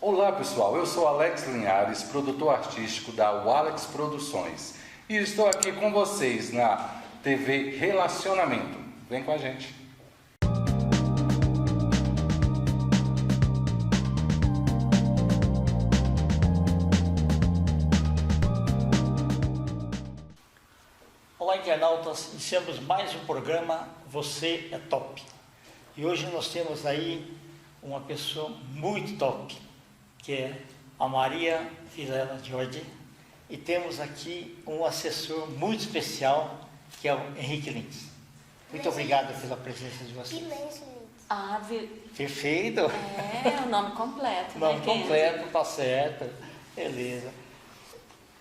Olá pessoal, eu sou Alex Linhares, produtor artístico da Alex Produções e estou aqui com vocês na TV Relacionamento. Vem com a gente. Olá internautas, iniciamos mais um programa Você é Top. E hoje nós temos aí uma pessoa muito top, que é a Maria Vilela Jorge, e temos aqui um assessor muito especial, que é o Henrique Lins. Muito obrigado pela presença de vocês. Perfeito. É, o nome completo. O nome né, completo, tá certo. Beleza.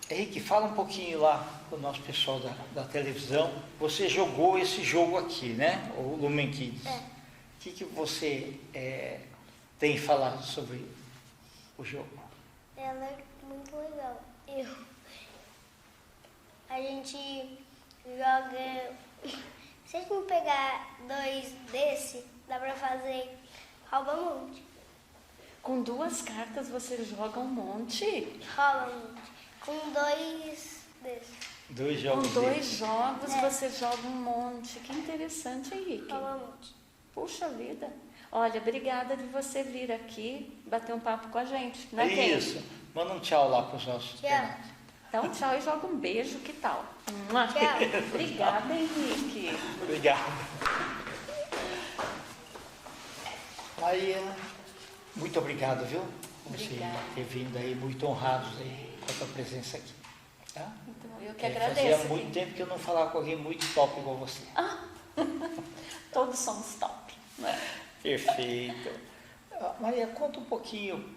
Henrique, fala um pouquinho lá para o nosso pessoal da televisão. Você jogou esse jogo aqui, né? O Lumen Kids. É. O que você tem falado sobre o jogo? Ela é muito legal. A gente joga. Se a gente pegar 2 desse, dá pra fazer rouba-monte. Com 2 cartas você joga um monte? Rouba-monte. Com 2 desses. 2 Com jogos. 2 jogos É. você joga um monte. Que interessante, Henrique. Rouba-monte. Puxa vida. Olha, obrigada de você vir aqui bater um papo com a gente. Né, Kendi? Isso. Manda um tchau lá para os nossos Tchau. internautas. Então, tchau e joga um beijo, que tal? Tchau. Obrigada, Henrique. Obrigado. Maria, muito obrigado, viu? Por você Obrigada. ter vindo aí, muito honrados aí com a tua presença aqui. Tá? Então, eu que Fazia agradeço. muito tempo que eu não falava com alguém muito top igual você. Todos somos top. Né? Perfeito. Maria, conta um pouquinho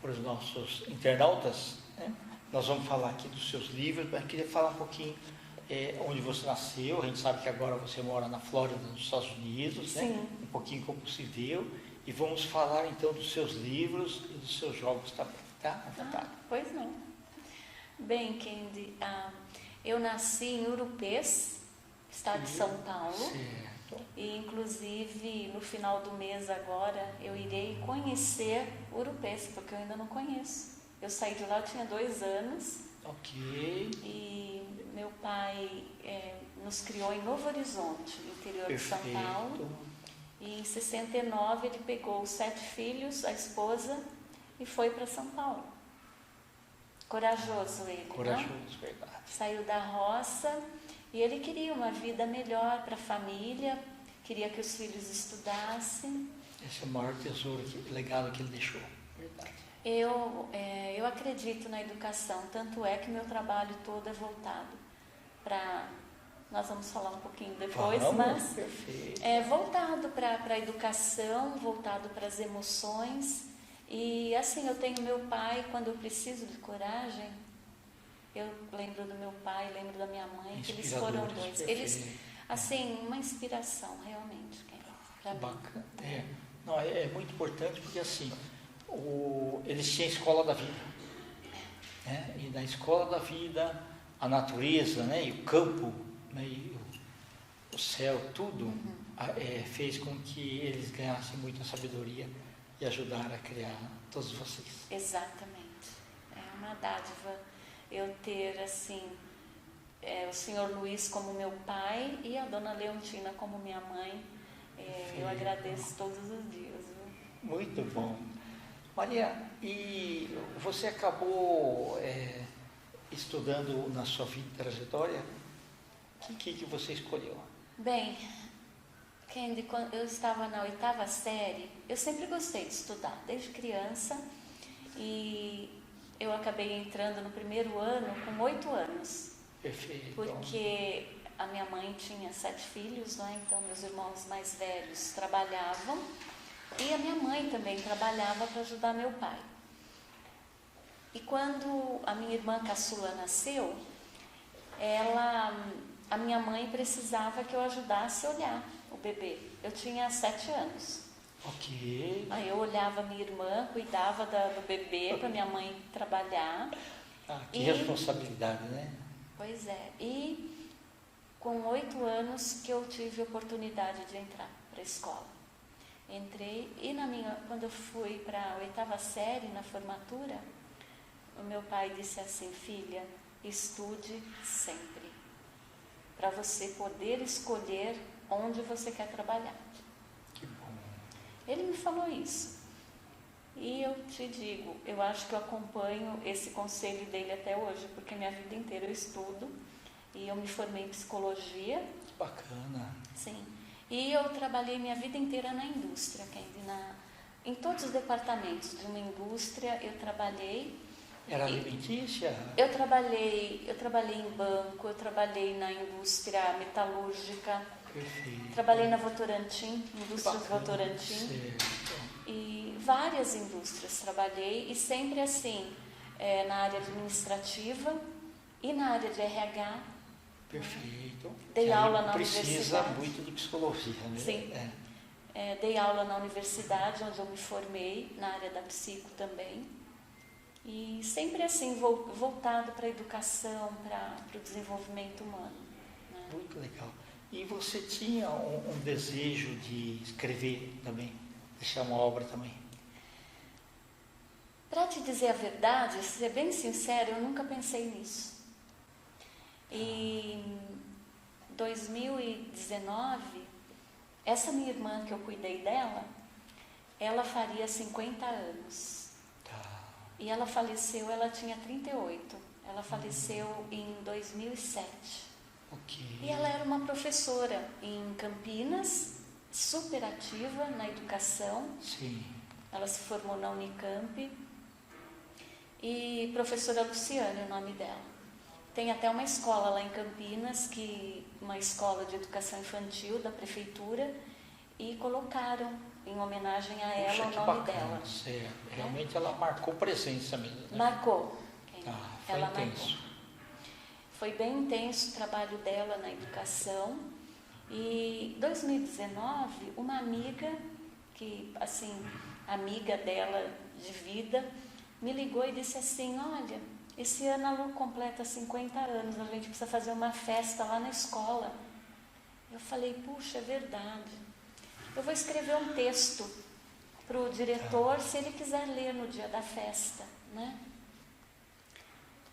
para os nossos internautas, né? Nós vamos falar aqui dos seus livros, mas queria falar um pouquinho onde você nasceu. A gente sabe que agora você mora na Flórida, nos Estados Unidos, né? Sim. Um pouquinho como se deu. E vamos falar então dos seus livros e dos seus jogos também, tá? À vontade. Pois não. Bem, Kendi, eu nasci em Urupês, estado de São Paulo. Certo. E, inclusive, no final do mês agora, eu irei conhecer Urupês, porque eu ainda não conheço. Eu saí de lá, eu tinha 2 anos, Ok. e meu pai nos criou em Novo Horizonte, no interior de São Paulo. Perfeito. E em 69 ele pegou os 7 filhos, a esposa, e foi para São Paulo. Corajoso ele, né? Corajoso, verdade. Saiu da roça e ele queria uma vida melhor para a família, queria que os filhos estudassem. Esse é o maior tesouro, legado que ele deixou. Verdade. Eu acredito na educação, tanto é que meu trabalho todo é voltado para... Nós vamos falar um pouquinho depois, Vamos, mas perfeito. é voltado para a educação, voltado para as emoções. E assim, eu tenho meu pai, quando eu preciso de coragem, eu lembro do meu pai, lembro da minha mãe, que eles foram Inspiradores, 2. perfeito. Eles, assim, uma inspiração realmente, para mim. Bacana. Não, é muito importante porque assim, eles tinham a escola da vida. Né? E na escola da vida, a natureza, né? E o campo, né? E o céu, tudo fez com que eles ganhassem muita sabedoria e ajudaram a criar todos vocês. Exatamente. É uma dádiva eu ter, assim, o senhor Luiz como meu pai e a dona Leontina como minha mãe. Eu agradeço todos os dias. Viu? Muito bom. Maria, e você acabou estudando na sua vida trajetória? O que você escolheu? Bem, Kendi, quando eu estava na 8ª série, eu sempre gostei de estudar, desde criança, e eu acabei entrando no primeiro ano com 8 anos. Perfeito. Porque a minha mãe tinha 7 filhos, né? Então meus irmãos mais velhos trabalhavam, e a minha mãe também trabalhava para ajudar meu pai. E quando a minha irmã caçula nasceu, a minha mãe precisava que eu ajudasse a olhar o bebê. Eu tinha 7 anos. Ok. Aí eu olhava a minha irmã, cuidava do bebê para minha mãe trabalhar. Que responsabilidade, né? Pois é. E com 8 anos que eu tive a oportunidade de entrar para a escola. Entrei e quando eu fui para a 8ª série, na formatura, o meu pai disse assim: filha, estude sempre, para você poder escolher onde você quer trabalhar. Que bom. Ele me falou isso. E eu te digo, eu acho que eu acompanho esse conselho dele até hoje, porque minha vida inteira eu estudo e eu me formei em psicologia. Bacana. Sim. E eu trabalhei minha vida inteira na indústria, em todos os departamentos de uma indústria eu trabalhei. Era alimentícia? Eu trabalhei em banco, eu trabalhei na indústria metalúrgica. Perfeito. Trabalhei na Votorantim, indústria Votorantim. Certo. E várias indústrias trabalhei, e sempre assim, na área administrativa e na área de RH. Perfeito. Dei aula na precisa universidade. muito de psicologia, né? Sim. Dei aula na universidade, onde eu me formei, na área da psico também. E sempre assim, voltado para a educação, para o desenvolvimento humano. Né? Muito legal. E você tinha um desejo de escrever também? Deixar uma obra também? Para te dizer a verdade, ser bem sincero, eu nunca pensei nisso. E em 2019, essa minha irmã que eu cuidei dela, ela faria 50 anos. Tá. E ela faleceu, ela tinha 38. Ela faleceu em 2007. Ok. E ela era uma professora em Campinas, super ativa na educação. Sim. Ela se formou na Unicamp. E professora Luciane, o nome dela. Tem até uma escola lá em Campinas, uma escola de educação infantil da prefeitura, e colocaram em homenagem a ela o nome dela. Certo. Realmente ela marcou presença mesmo. Né? Marcou. Foi Ela intenso. marcou. Foi bem intenso o trabalho dela na educação. E em 2019, uma amiga, amiga dela de vida, me ligou e disse assim: olha, esse ano a Lu completa 50 anos, a gente precisa fazer uma festa lá na escola. Eu falei: puxa, é verdade. Eu vou escrever um texto para o diretor, se ele quiser ler no dia da festa, né?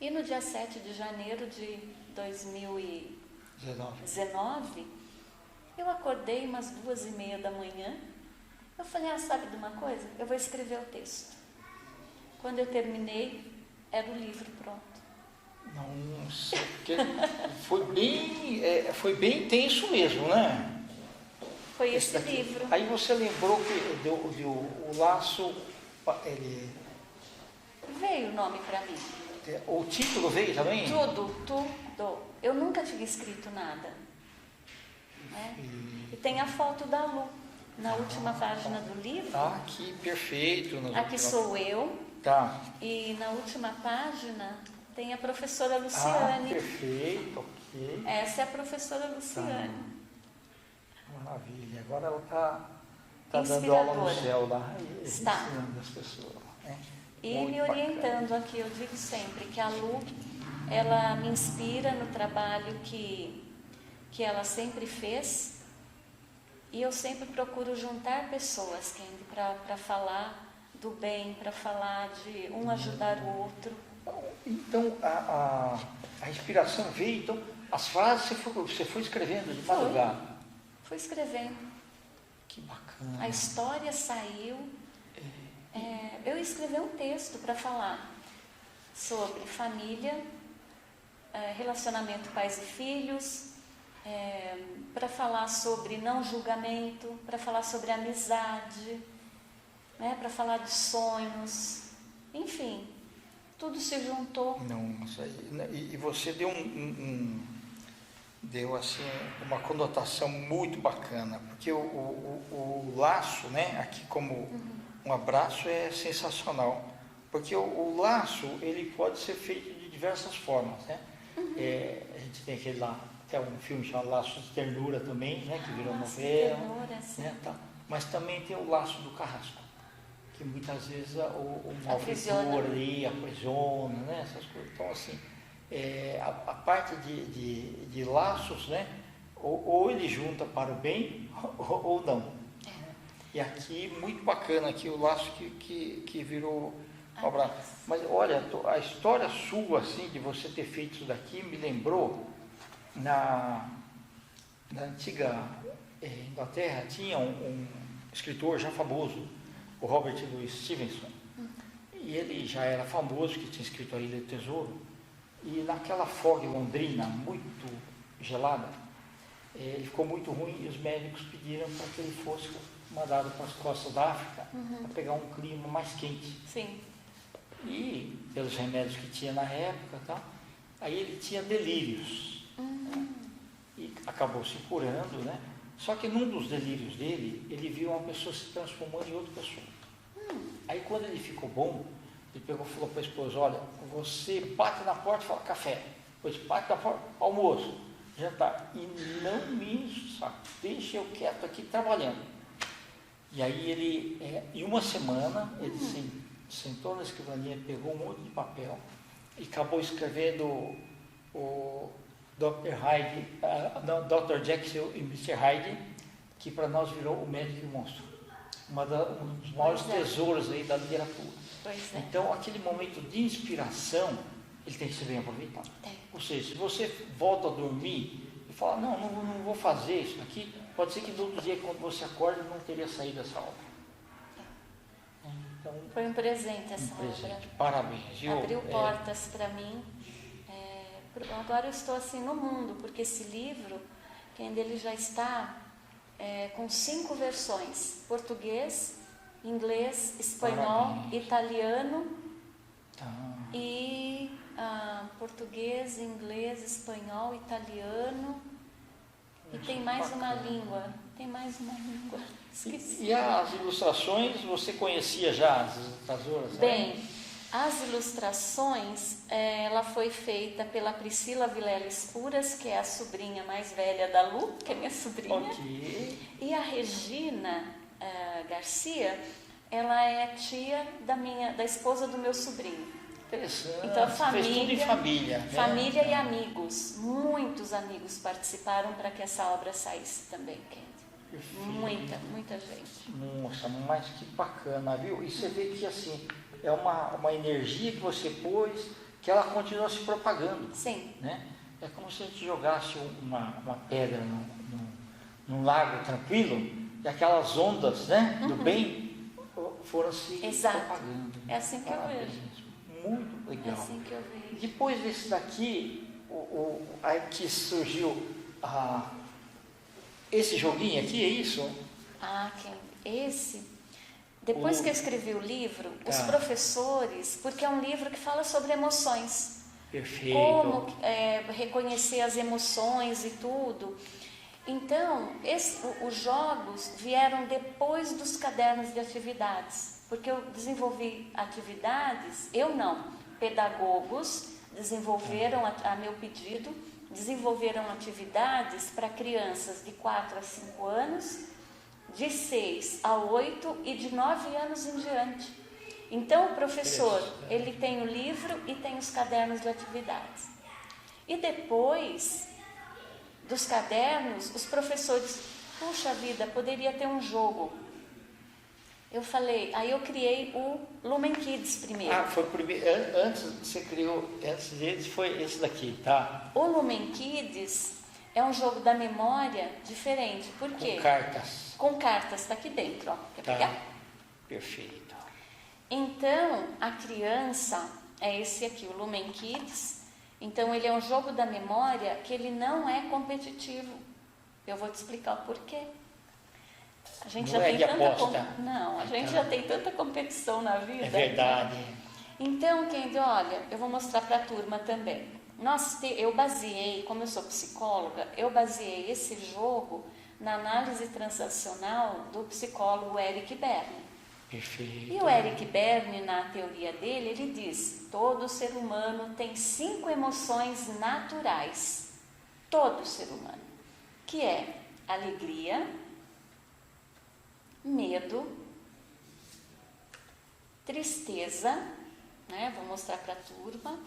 E no dia 7 de janeiro de 2019, eu acordei umas 2h30 da manhã. Eu falei: sabe de uma coisa? Eu vou escrever o texto. Quando eu terminei, era o livro pronto. Nossa, foi bem intenso mesmo, né? Foi esse livro. Aí você lembrou que o laço, veio o nome para mim. O título veio também? Tudo. Eu nunca tinha escrito nada. Né? E tem a foto da Lu na última página do livro. Aqui, perfeito. Aqui sou eu. Tá. E na última página tem a professora Luciane. Perfeito, ok. Essa é a professora Luciane. Maravilha. Agora ela está dando aula no céu lá, ensinando as pessoas. Né? E muito me orientando aqui. Eu digo sempre que a Lu, ela me inspira no trabalho que ela sempre fez. E eu sempre procuro juntar pessoas, Kendi, para falar do bem, para falar de um ajudar o outro. Então, a inspiração veio, então, as frases você foi escrevendo de madrugada? Fui escrevendo. Que bacana. A história saiu. Eu escrevi um texto para falar sobre família, relacionamento pais e filhos, para falar sobre não julgamento, para falar sobre amizade, né, para falar de sonhos, enfim, tudo se juntou. Nossa, e você deu deu assim uma conotação muito bacana, porque o laço, né, aqui como um abraço é sensacional, porque o laço ele pode ser feito de diversas formas, né? A gente tem aquele lá, até um filme chamado Laços de Ternura também, né, que virou novela, né, tá? Mas também tem o laço do carrasco, que muitas vezes o malfeitor ali aprisiona, né, essas coisas. Então, assim, a parte de laços, né, ou ele junta para o bem ou não. E aqui, muito bacana, aqui o laço que virou obra. Mas olha, a história sua, assim, de você ter feito isso daqui, me lembrou, na antiga Inglaterra, tinha um escritor já famoso, o Robert Louis Stevenson, e ele já era famoso, que tinha escrito A Ilha do Tesouro, e naquela fog londrina, muito gelada, ele ficou muito ruim e os médicos pediram para que ele fosse mandado para as costas da África para pegar um clima mais quente. Sim. E pelos remédios que tinha na época, tá? Aí ele tinha delírios. Né? E acabou se curando, né? Só que num dos delírios dele, ele viu uma pessoa se transformando em outra pessoa. Aí quando ele ficou bom, ele pegou e falou para a esposa, olha, você bate na porta e fala café, depois bate na porta, almoço, jantar, e não me enche o saco, deixa eu quieto aqui trabalhando. E aí ele, em uma semana, ele sentou na escrivaninha, pegou um monte de papel e acabou escrevendo o Dr. Hyde, Dr. Jekyll e Mr. Hyde, que para nós virou o Médico e o Monstro. Um dos maiores tesouros aí da literatura. Pois é. Então, aquele momento de inspiração, ele tem que ser bem aproveitado. Ou seja, se você volta a dormir e fala, não vou fazer isso aqui, pode ser que no outro dia, quando você acorda, não teria saído essa obra. Então, foi um presente essa obra. Parabéns. Abriu portas para mim. Agora eu estou assim no mundo, porque esse livro, que ainda ele já está com 5 versões: português, inglês, espanhol, italiano e português, inglês, espanhol, italiano e tem mais uma língua. Esqueci. E as ilustrações, você conhecia já as ilustradoras? Bem, as ilustrações, ela foi feita pela Priscila Vilela Espuras, que é a sobrinha mais velha da Lu, que é minha sobrinha. Okay. E a Regina Garcia, ela é tia da esposa do meu sobrinho. Interessante. Então a família, fez tudo em família. Né? Família e amigos, muitos amigos participaram para que essa obra saísse também, Kendi. Muita gente. Nossa, mas que bacana, viu? E você vê que assim, é uma energia que você pôs, que ela continua se propagando. Sim. Né? É como se a gente jogasse uma pedra num lago tranquilo, e aquelas ondas, né, do bem foram se propagando. É assim que eu vejo. Muito legal. É assim que eu vejo. Depois desse daqui, aí que surgiu esse joguinho aqui, é isso? Esse... Depois que eu escrevi o livro, os professores, porque é um livro que fala sobre emoções. Perfeito. Como reconhecer as emoções e tudo. Então, os jogos vieram depois dos cadernos de atividades, porque eu desenvolvi atividades, pedagogos desenvolveram, a meu pedido, desenvolveram atividades para crianças de 4 a 5 anos, de 6 a 8 e de 9 anos em diante. Então, o professor, ele tem o livro e tem os cadernos de atividades. E depois dos cadernos, os professores, puxa vida, poderia ter um jogo. Eu falei, aí eu criei o Lumen Kids primeiro. Foi o primeiro, antes você criou, antes deles foi esse daqui, tá? O Lumen Kids é um jogo da memória diferente, por quê? Com cartas. Com cartas, está aqui dentro, ó. Quer pegar? Perfeito. Então, a criança, é esse aqui, o Lumen Kids. Então, ele é um jogo da memória que ele não é competitivo. Eu vou te explicar o porquê. A gente já tem já tem tanta competição na vida. É verdade. Então, Kendi, olha, eu vou mostrar para a turma também. Eu baseei, como eu sou psicóloga, eu baseei esse jogo na análise transacional do psicólogo Eric Berne. Perfeito. E o Eric Berne, na teoria dele, ele diz: todo ser humano tem 5 emoções naturais. Todo ser humano. Que é alegria, medo, tristeza, né? Vou mostrar para a turma,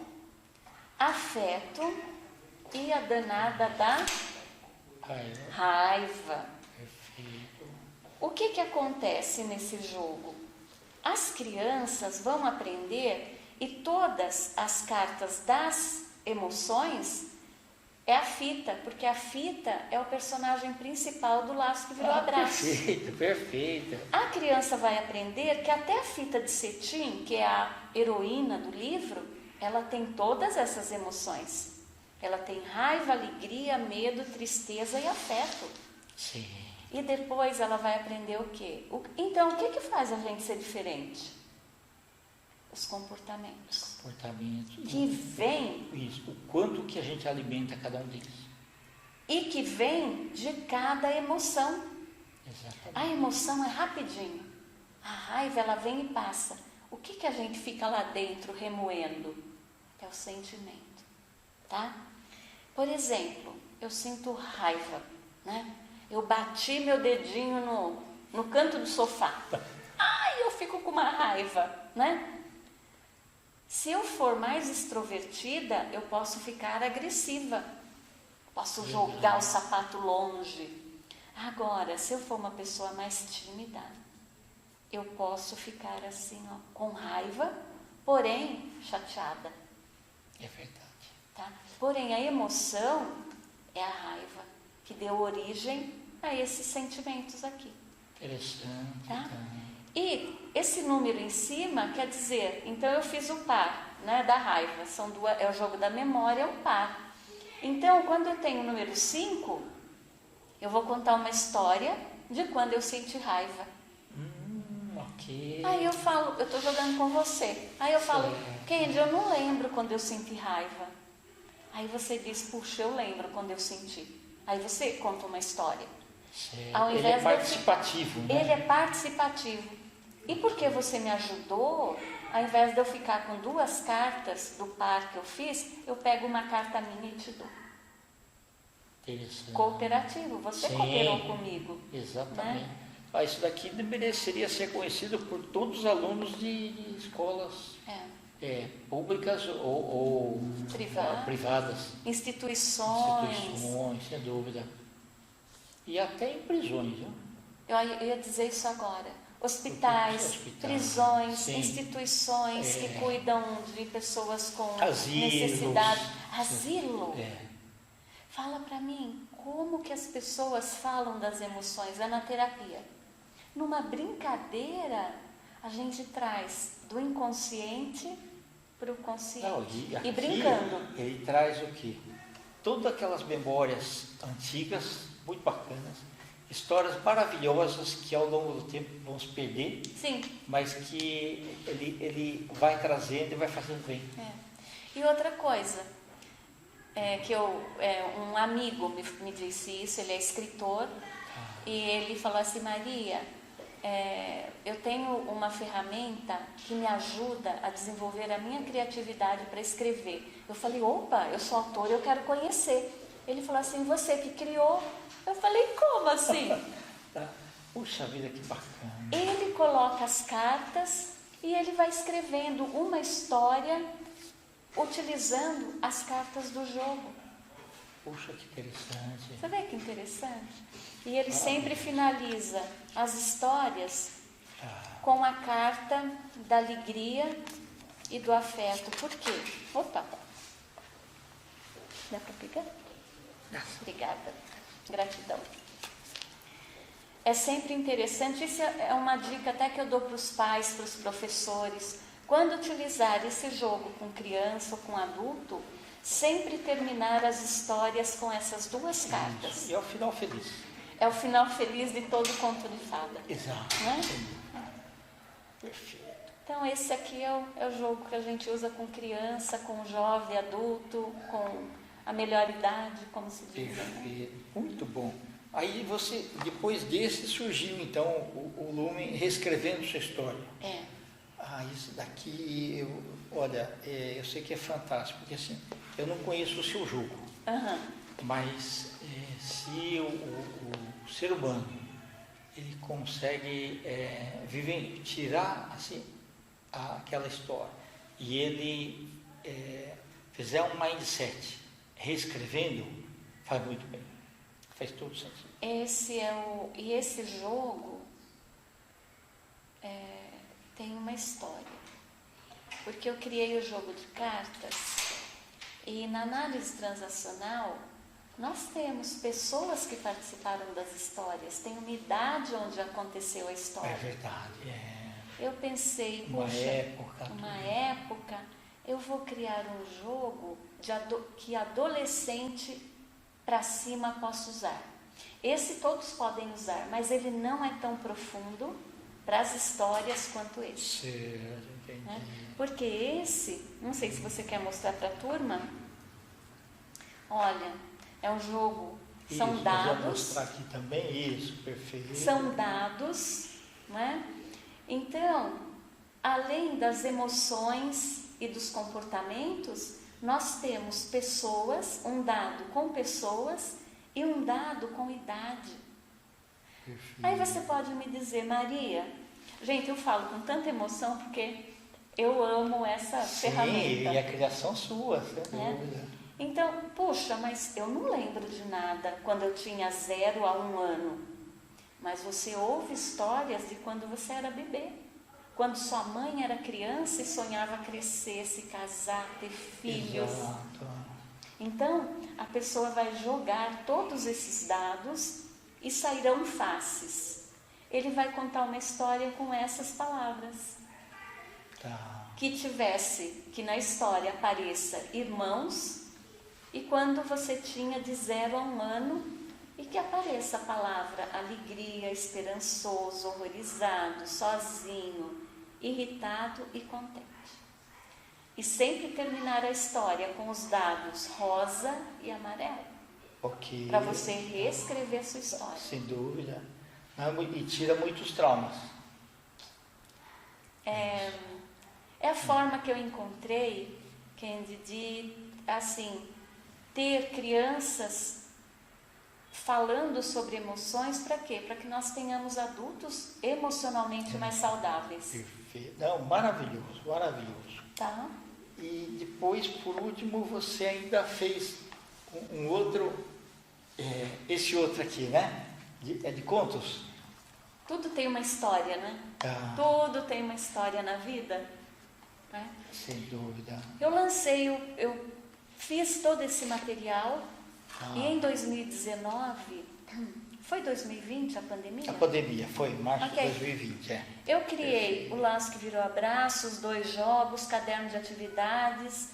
afeto e a danada da raiva. Perfeito. o que que acontece nesse jogo? As crianças vão aprender e todas as cartas das emoções é a fita, porque a fita é o personagem principal do Laço que Virou Abraço. Perfeito, perfeito. A criança vai aprender que até a fita de cetim, que é a heroína do livro, ela tem todas essas emoções. Ela tem raiva, alegria, medo, tristeza e afeto. Sim. E depois ela vai aprender o quê? Então, o que que faz a gente ser diferente? Os comportamentos. Comportamento. Que vem Isso, o quanto que a gente alimenta cada um deles. e que vem de cada emoção. Exatamente. A emoção é rapidinho. A raiva, ela vem e passa. O que que a gente fica lá dentro remoendo? É o sentimento, tá? Por exemplo, eu sinto raiva, né? Eu bati meu dedinho no canto do sofá. Ai, eu fico com uma raiva, né? Se eu for mais extrovertida, eu posso ficar agressiva. Posso jogar o sapato longe. Agora, se eu for uma pessoa mais tímida, eu posso ficar assim, ó, com raiva, porém chateada, É verdade. tá? Porém, a emoção é a raiva que deu origem a esses sentimentos aqui, Interessante. tá? Então. E esse número em cima quer dizer, então eu fiz o par, né, da raiva, são duas, é o jogo da memória, é o par. Então, quando eu tenho o número 5, eu vou contar uma história de quando eu senti raiva. Ok. Aí eu falo, eu estou jogando com você. Aí eu falo, Certo. Kendi, eu não lembro quando eu senti raiva. Aí você diz, puxa, eu lembro quando eu senti. Aí você conta uma história. Certo. Ao Ele invés é de eu participativo, né? Ele é participativo. E porque você me ajudou, ao invés de eu ficar com duas cartas do par que eu fiz, eu pego uma carta minha e te dou. Interessante. Cooperativo, você Sim. cooperou comigo. Exatamente. Né? Isso daqui mereceria ser conhecido por todos os alunos de escolas públicas ou privadas. Instituições. Instituições, sem dúvida. E até em prisões, viu? Eu ia dizer isso agora. Hospitais, prisões, sim. instituições que cuidam de pessoas com Asilos. necessidade. Asilo. É. Fala para mim, como que as pessoas falam das emoções? É na terapia. Numa brincadeira, a gente traz do inconsciente para o consciente. Não, e aqui brincando. Ele traz o quê? Todas aquelas memórias antigas, muito bacanas, histórias maravilhosas que ao longo do tempo vão se perder, Sim. mas que ele vai trazendo e vai fazendo bem. E outra coisa, um amigo me disse isso, ele é escritor, e ele falou assim, Maria, eu tenho uma ferramenta que me ajuda a desenvolver a minha criatividade para escrever. Eu falei, opa, eu sou autor, eu quero conhecer. Ele falou assim, você que criou? Eu falei, como assim? Puxa vida, que bacana. Ele coloca as cartas e ele vai escrevendo uma história utilizando as cartas do jogo. Puxa, que interessante. Você vê que interessante? E ele sempre finaliza as histórias com a carta da alegria e do afeto. Por quê? Opa! Dá para pegar? Obrigada. Gratidão. É sempre interessante, isso é uma dica até que eu dou para os pais, para os professores. Quando utilizar esse jogo com criança ou com adulto, sempre terminar as histórias com essas duas cartas. E é o final feliz. É o final feliz de todo conto de fada. Exato. Né? Perfeito. Então esse aqui é o jogo que a gente usa com criança, com jovem, adulto, com a melhor idade, como se diz. Né? Perfeito. Muito bom. Aí você, depois desse, surgiu então o Lumen reescrevendo sua história. Isso daqui, eu sei que é fantástico, porque assim, eu não conheço o seu jogo, mas se o ser humano, ele consegue tirar assim, aquela história, e ele fizer um mindset, reescrevendo, faz muito bem, faz todo sentido. Esse jogo, tem uma história. Porque eu criei o jogo de cartas e na análise transacional nós temos pessoas que participaram das histórias, tem uma idade onde aconteceu a história. É verdade, Eu pensei, uma época, eu vou criar um jogo que adolescente para cima possa usar. Esse todos podem usar, mas ele não é tão profundo para as histórias quanto esse. Certo, entendi. Né? Porque esse, não sei se você quer mostrar para a turma, olha, é um jogo, são Isso, dados. vou mostrar aqui também, isso, perfeito. São dados, né? Então, além das emoções e dos comportamentos, nós temos pessoas, um dado com pessoas e um dado com idade. Perfeito. Aí você pode me dizer, Maria, gente, eu falo com tanta emoção porque eu amo essa ferramenta. E a criação sua, sem dúvida. Então, puxa, mas eu não lembro de nada quando eu tinha 0 a 1 ano. Mas você ouve histórias de quando você era bebê. Quando sua mãe era criança e sonhava crescer, se casar, ter filhos. Exato. Então, a pessoa vai jogar todos esses dados e sairão faces. Ele vai contar uma história com essas palavras. Tá. Que na história apareça irmãos, e quando você tinha de 0 a 1 ano, e que apareça a palavra alegria, esperançoso, horrorizado, sozinho, irritado e contente. E sempre terminar a história com os dados rosa e amarelo. Ok. Para você reescrever a sua história. Sem dúvida. E tira muitos traumas. É a forma que eu encontrei, Candy, de, assim, ter crianças falando sobre emoções, para quê? Para que nós tenhamos adultos emocionalmente mais saudáveis. Perfeito. Não, maravilhoso, maravilhoso. Tá? E depois, por último, você ainda fez um outro, esse outro aqui, né? É de contos? Tudo tem uma história, né? Ah, Tudo tem uma história na vida. Né? sem dúvida. Eu fiz todo esse material e em 2019, foi 2020 a pandemia? A pandemia foi em março Ok. de 2020, Eu criei o Laço que Virou Abraço, os 2 jogos, caderno de atividades.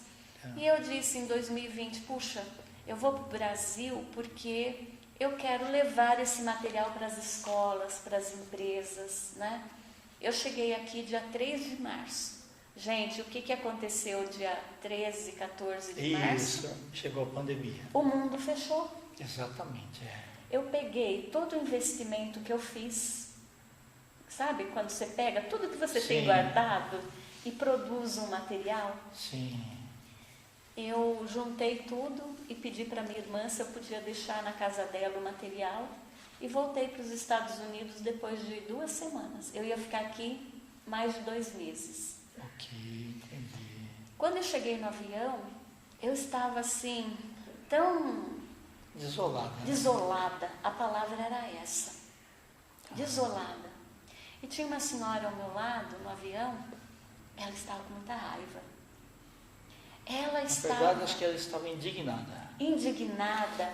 E eu disse em 2020, puxa, eu vou para o Brasil porque eu quero levar esse material para as escolas, para as empresas, né? Eu cheguei aqui dia 3 de março. Gente, o que aconteceu dia 13, 14 de março? Isso, chegou a pandemia. O mundo fechou. Exatamente, Eu peguei todo o investimento que eu fiz, sabe? Quando você pega tudo que você tem Sim. guardado e produz um material. Sim. Eu juntei tudo e pedi para minha irmã se eu podia deixar na casa dela o material e voltei para os Estados Unidos depois de 2 semanas. Eu ia ficar aqui mais de 2 meses. Ok, entendi. Quando eu cheguei no avião, eu estava assim, tão Desolada. Né? desolada, a palavra era essa, desolada. E tinha uma senhora ao meu lado, no avião, ela estava com muita raiva. Ela Na estava verdade, acho que ela estava indignada. indignada.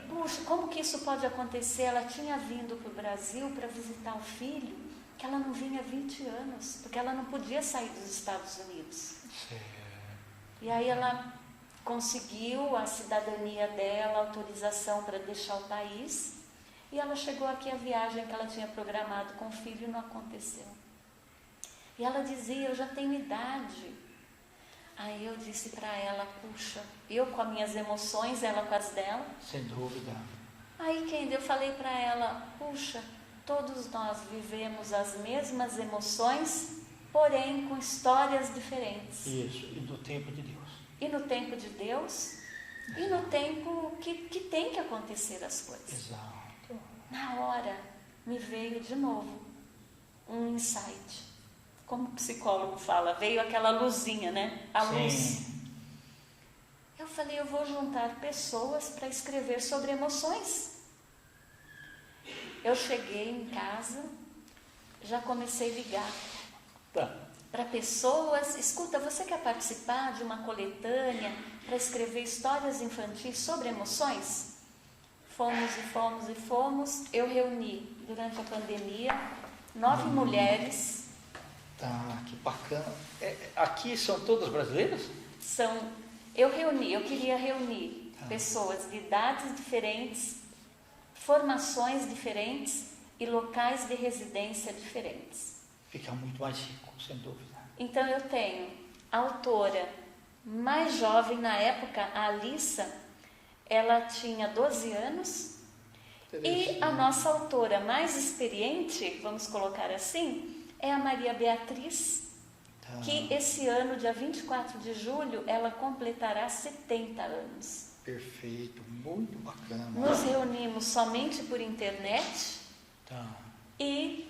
Puxa, como que isso pode acontecer? Ela tinha vindo para o Brasil para visitar o filho, que ela não vinha há 20 anos, porque ela não podia sair dos Estados Unidos. E aí ela conseguiu a cidadania dela, autorização para deixar o país, e ela chegou aqui, a viagem que ela tinha programado com o filho não aconteceu. E ela dizia, eu já tenho idade. Aí eu disse para ela, puxa, eu com as minhas emoções, ela com as dela. Sem dúvida. Aí, Kendi, eu falei para ela, puxa, todos nós vivemos as mesmas emoções, porém com histórias diferentes. Isso, e do tempo de Deus. E no tempo de Deus, e no tempo que tem que acontecer as coisas. Exato. Na hora, me veio de novo um insight. Como o psicólogo fala, veio aquela luzinha, né? A luz. Eu falei, eu vou juntar pessoas para escrever sobre emoções. Eu cheguei em casa, já comecei a ligar Tá. para pessoas. Escuta, você quer participar de uma coletânea para escrever histórias infantis sobre emoções? Fomos e fomos e fomos. Eu reuni, durante a pandemia, 9 mulheres. Tá, que bacana. Aqui são todas brasileiras? Eu queria reunir pessoas de idades diferentes, formações diferentes e locais de residência diferentes. Fica muito mais rico, sem dúvida. Então eu tenho a autora mais jovem na época, a Alissa, ela tinha 12 anos, e a nossa autora mais experiente, vamos colocar assim, é a Maria Beatriz, que esse ano, dia 24 de julho, ela completará 70 anos. Perfeito, muito bacana. Nos reunimos somente por internet e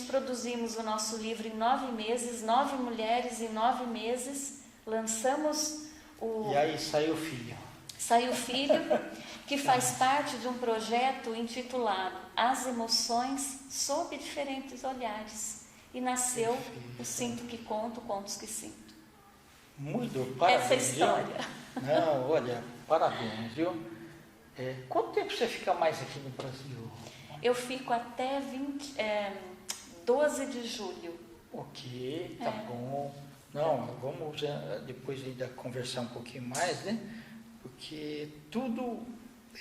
produzimos o nosso livro em 9 meses, 9 mulheres em 9 meses, lançamos o... E aí saiu o filho. Saiu o filho, que faz parte de um projeto intitulado As Emoções sob Diferentes Olhares. E nasceu o Sinto que Conto, Contos que Sinto. Muito, parabéns. Essa história. Viu? Não, olha, parabéns, viu? Quanto tempo você fica mais aqui no Brasil? Eu fico até 12 de julho. Ok, tá bom. Não, vamos depois ainda conversar um pouquinho mais, né? Porque tudo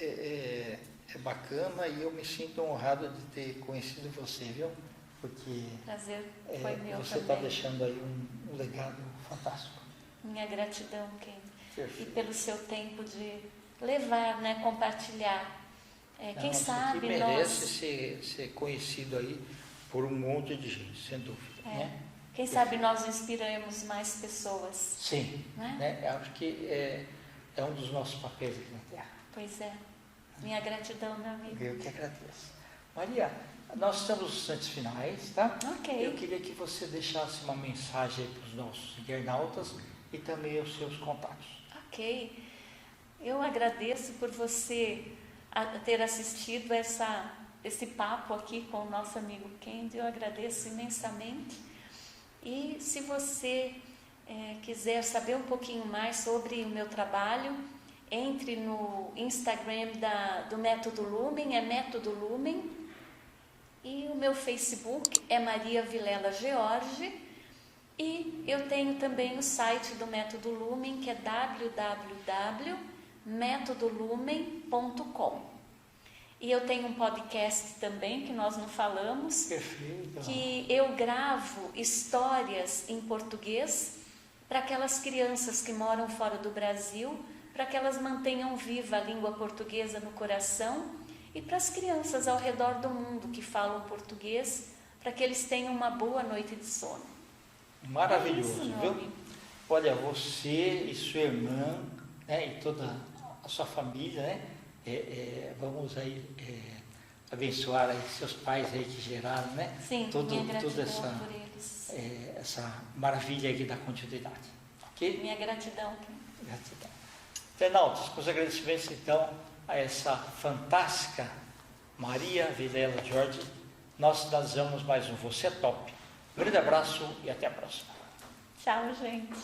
é bacana e eu me sinto honrado de ter conhecido você, viu? Porque Prazer foi meu você está deixando aí um legado fantástico. Minha gratidão, Ken. Perfeito. E pelo seu tempo de levar, né, compartilhar. Quem sabe que merece ser conhecido aí por um monte de gente, sem dúvida. Né? Quem sabe nós inspiramos mais pessoas. Sim, né? Acho que é um dos nossos papéis aqui na Terra. Pois é. Minha gratidão, meu amigo. Eu que agradeço. Maria, nós estamos nos instantes finais, tá? Ok. Eu queria que você deixasse uma mensagem para os nossos internautas e também os seus contatos. Ok. Eu agradeço por você ter assistido esse papo aqui com o nosso amigo Kendi. Eu agradeço imensamente. E se você quiser saber um pouquinho mais sobre o meu trabalho, entre no Instagram do Método Lumen, é Método Lumen, e o meu Facebook é Maria Vilela George, e eu tenho também o site do Método Lumen, que é www.metodolumen.com. E eu tenho um podcast também, que nós não falamos. Perfeito. Que eu gravo histórias em português para aquelas crianças que moram fora do Brasil, para que elas mantenham viva a língua portuguesa no coração, e para as crianças ao redor do mundo que falam português, para que eles tenham uma boa noite de sono. Maravilhoso, É isso, viu? amigo. Olha, você e sua irmã, né, e toda a sua família, né? Vamos aí abençoar aí seus pais aí que geraram, né? Sim, toda minha gratidão essa, por eles. essa maravilha aí da continuidade. Ok? Minha gratidão. Gratidão. Internautas, com os agradecimentos então a essa fantástica Maria Vilela Jorge, nós desejamos mais um Você é Top. Um grande abraço e até a próxima. Tchau, gente.